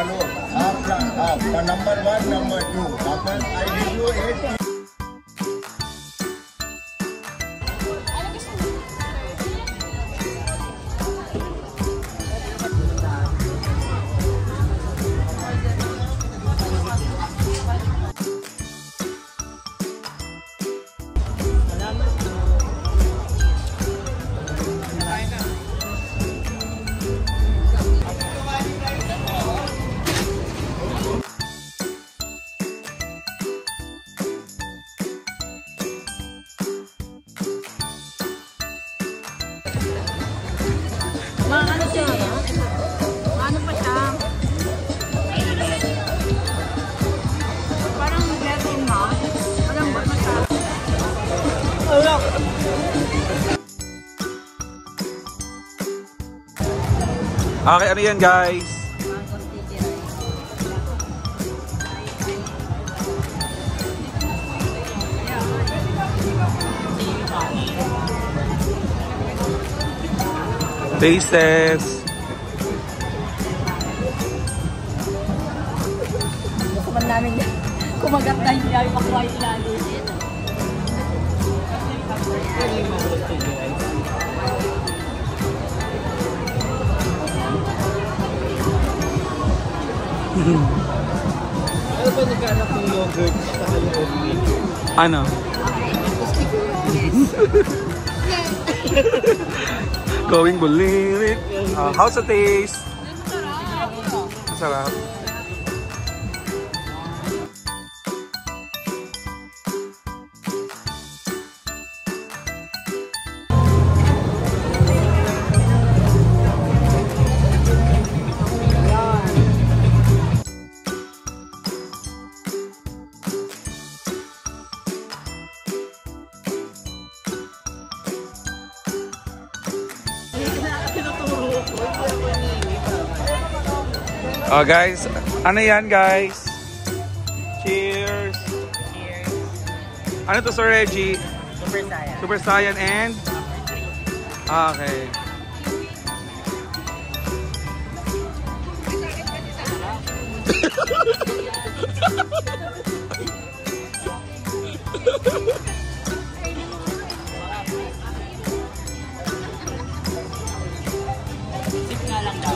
follow. For number 1, number 2. Couple, I give you 8. Ano siya? Ano pa siya? Parang getting hot. Parang ba siya? Okay, ano yan guys? Taste test. Gusto man namin kumagat na yung yari makuha yung lalo. Ano ba nagkanak ng yogurt at yung oatmeal? Ano? Going bulilit. How's the taste? Masarap. Oh guys, ano yan guys? Cheers! Cheers. Ano to Sir Reggie? Super Saiyan. Super Saiyan and? Okay. Sip nga lang daw.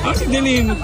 Ah, si Dilim.